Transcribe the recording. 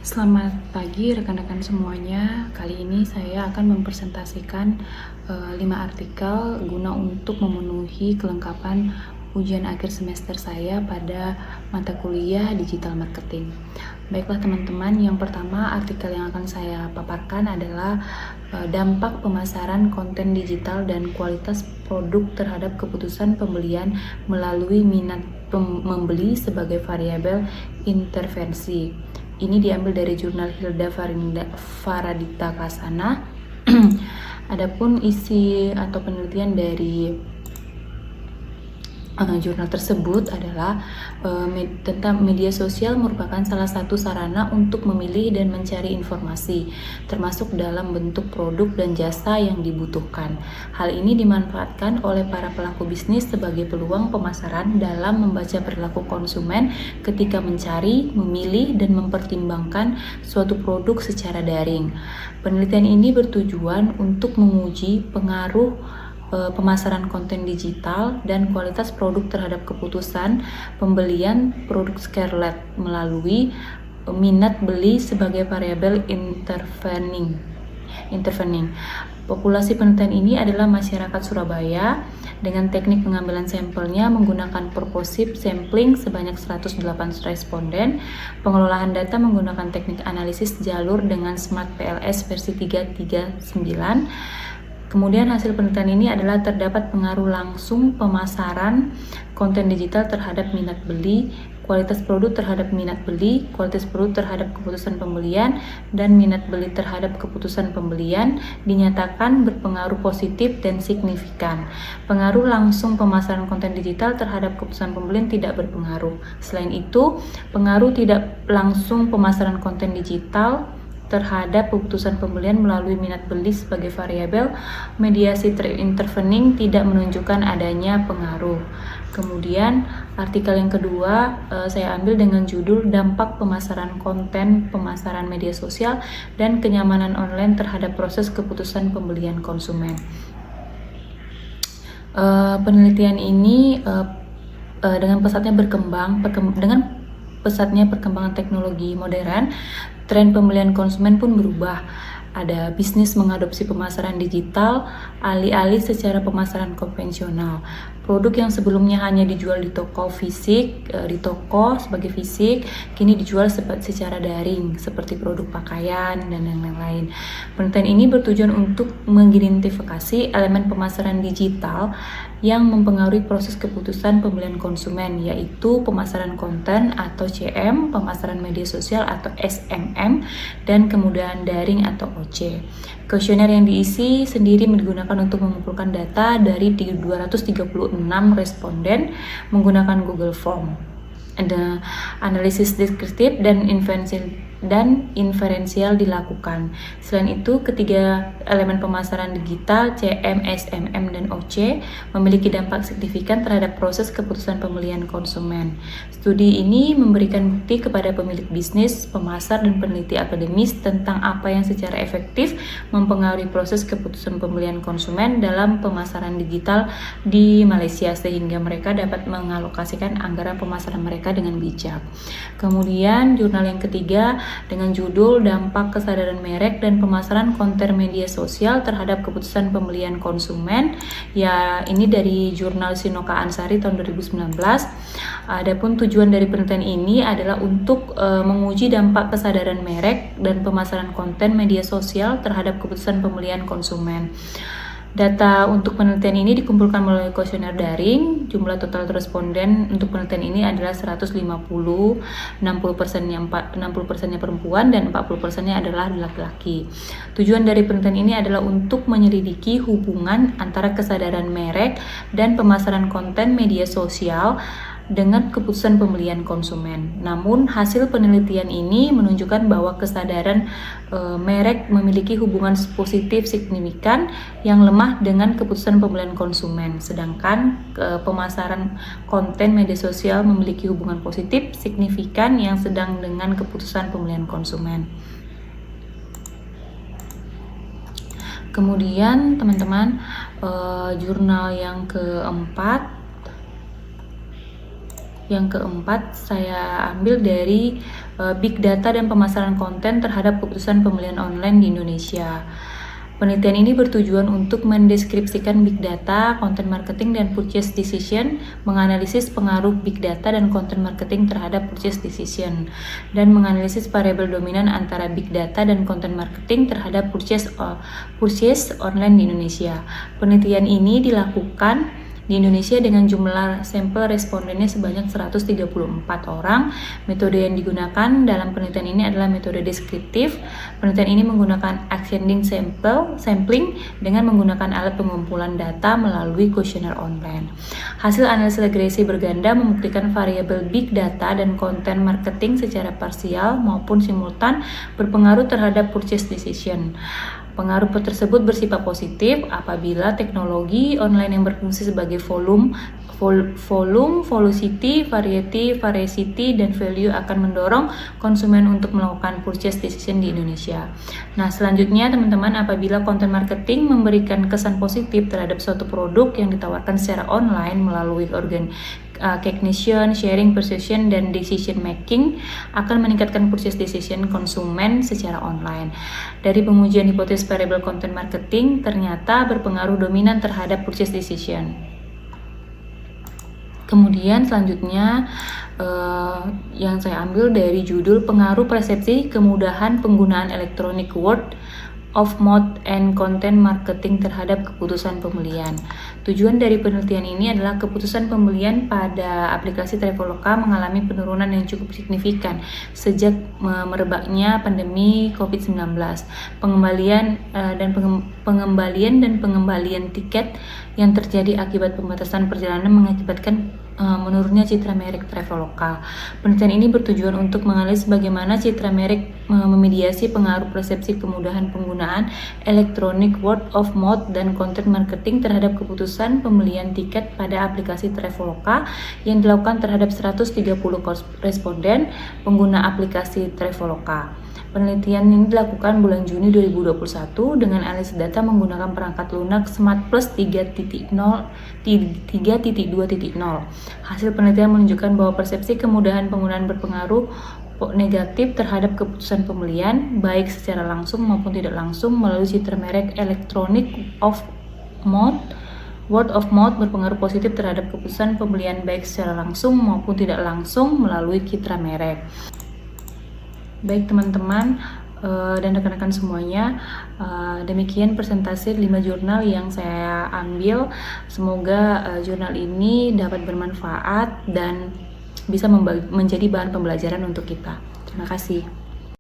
Selamat pagi rekan-rekan semuanya. Kali ini saya akan mempresentasikan 5 artikel guna untuk memenuhi kelengkapan ujian akhir semester saya pada mata kuliah digital marketing. Baiklah teman-teman, yang pertama artikel yang akan saya paparkan adalah dampak pemasaran konten digital dan kualitas produk terhadap keputusan pembelian melalui minat membeli sebagai variabel intervensi. Ini diambil dari jurnal Hilda Faradita Kasana. Adapun isi atau penelitian dari jurnal tersebut adalah tentang media sosial merupakan salah satu sarana untuk memilih dan mencari informasi, termasuk dalam bentuk produk dan jasa yang dibutuhkan. Hal ini dimanfaatkan oleh para pelaku bisnis sebagai peluang pemasaran dalam membaca perilaku konsumen ketika mencari, memilih, dan mempertimbangkan suatu produk secara daring. Penelitian ini bertujuan untuk menguji pengaruh pemasaran konten digital dan kualitas produk terhadap keputusan pembelian produk Scarlett melalui minat beli sebagai variabel intervening. Populasi penelitian ini adalah masyarakat Surabaya dengan teknik pengambilan sampelnya menggunakan purposive sampling sebanyak 108 responden. Pengelolaan data menggunakan teknik analisis jalur dengan Smart PLS versi 339. Kemudian hasil penelitian ini adalah terdapat pengaruh langsung pemasaran konten digital terhadap minat beli, kualitas produk terhadap minat beli, kualitas produk terhadap keputusan pembelian, dan minat beli terhadap keputusan pembelian dinyatakan berpengaruh positif dan signifikan. Pengaruh langsung pemasaran konten digital terhadap keputusan pembelian tidak berpengaruh. Selain itu, pengaruh tidak langsung pemasaran konten digital terhadap keputusan pembelian melalui minat beli sebagai variabel mediasi intervening tidak menunjukkan adanya pengaruh. Kemudian artikel yang kedua saya ambil dengan judul dampak pemasaran konten pemasaran media sosial dan kenyamanan online terhadap proses keputusan pembelian konsumen. Penelitian ini dengan pesatnya perkembangan teknologi modern, tren pembelian konsumen pun berubah. Ada bisnis mengadopsi pemasaran digital alih-alih secara pemasaran konvensional. Produk yang sebelumnya hanya dijual di toko sebagai fisik, kini dijual secara daring, seperti produk pakaian dan yang lain-lain. Penelitian ini bertujuan untuk mengidentifikasi elemen pemasaran digital yang mempengaruhi proses keputusan pembelian konsumen, yaitu pemasaran konten atau CM, pemasaran media sosial atau SMM, dan kemudahan daring atau OC. Kuesioner yang diisi sendiri digunakan untuk mengumpulkan data dari 236 responden menggunakan Google Form. Ada analisis deskriptif dan inferensial dilakukan. Selain itu, ketiga elemen pemasaran digital CM, SMM, dan OC memiliki dampak signifikan terhadap proses keputusan pembelian konsumen. Studi ini memberikan bukti kepada pemilik bisnis, pemasar, dan peneliti akademis tentang apa yang secara efektif mempengaruhi proses keputusan pembelian konsumen dalam pemasaran digital di Malaysia, sehingga mereka dapat mengalokasikan anggaran pemasaran mereka dengan bijak. Kemudian jurnal yang ketiga dengan judul dampak kesadaran merek dan pemasaran konten media sosial terhadap keputusan pembelian konsumen. Ya, ini dari jurnal Sinoka Ansari tahun 2019. Adapun tujuan dari penelitian ini adalah untuk menguji dampak kesadaran merek dan pemasaran konten media sosial terhadap keputusan pembelian konsumen. Data untuk penelitian ini dikumpulkan melalui kuesioner daring. Jumlah total responden untuk penelitian ini adalah 150, 60%-nya perempuan dan 40%-nya adalah laki-laki. Tujuan dari penelitian ini adalah untuk menyelidiki hubungan antara kesadaran merek dan pemasaran konten media sosial dengan keputusan pembelian konsumen. Namun hasil penelitian ini menunjukkan bahwa kesadaran merek memiliki hubungan positif signifikan yang lemah dengan keputusan pembelian konsumen, sedangkan pemasaran konten media sosial memiliki hubungan positif signifikan yang sedang dengan keputusan pembelian konsumen. Kemudian teman-teman, jurnal yang keempat saya ambil dari big data dan pemasaran konten terhadap keputusan pembelian online di Indonesia. Penelitian ini bertujuan untuk mendeskripsikan big data, content marketing, dan purchase decision, menganalisis pengaruh big data dan content marketing terhadap purchase decision, dan menganalisis variabel dominan antara big data dan content marketing terhadap purchase online di Indonesia. Penelitian ini dilakukan di Indonesia dengan jumlah sampel respondennya sebanyak 134 orang. Metode yang digunakan dalam penelitian ini adalah metode deskriptif. Penelitian ini menggunakan ascending sampling dengan menggunakan alat pengumpulan data melalui kuesioner online. Hasil analisis regresi berganda membuktikan variabel big data dan konten marketing secara parsial maupun simultan berpengaruh terhadap purchase decision. Pengaruh tersebut bersifat positif apabila teknologi online yang berfungsi sebagai volume, velocity, variety, veracity, dan value akan mendorong konsumen untuk melakukan purchase decision di Indonesia. Nah, selanjutnya teman-teman, apabila content marketing memberikan kesan positif terhadap suatu produk yang ditawarkan secara online melalui cognition, sharing, persuasion, dan decision making akan meningkatkan purchase decision konsumen secara online. Dari pengujian hipotesis variable content marketing ternyata berpengaruh dominan terhadap purchase decision. Kemudian selanjutnya yang saya ambil dari judul pengaruh persepsi kemudahan penggunaan electronic word of mouth and content marketing terhadap keputusan pembelian. Tujuan dari penelitian ini adalah keputusan pembelian pada aplikasi Traveloka mengalami penurunan yang cukup signifikan sejak merebaknya pandemi COVID-19. Pengembalian dan pengembalian tiket yang terjadi akibat pembatasan perjalanan mengakibatkan menurunnya citra merek Traveloka. Penelitian ini bertujuan untuk menganalisis bagaimana citra merek memediasi pengaruh persepsi kemudahan penggunaan electronic word of mouth dan content marketing terhadap keputusan pembelian tiket pada aplikasi Traveloka yang dilakukan terhadap 130 responden pengguna aplikasi Traveloka. Penelitian ini dilakukan bulan Juni 2021 dengan analisis data menggunakan perangkat lunak Smart Plus 3.2.0. Hasil penelitian menunjukkan bahwa persepsi kemudahan penggunaan berpengaruh negatif terhadap keputusan pembelian, baik secara langsung maupun tidak langsung melalui citra merek electronic word of mouth berpengaruh positif terhadap keputusan pembelian baik secara langsung maupun tidak langsung melalui citra merek. Baik teman-teman dan rekan-rekan semuanya, demikian presentasi 5 jurnal yang saya ambil. Semoga jurnal ini dapat bermanfaat dan bisa menjadi bahan pembelajaran untuk kita. Terima kasih.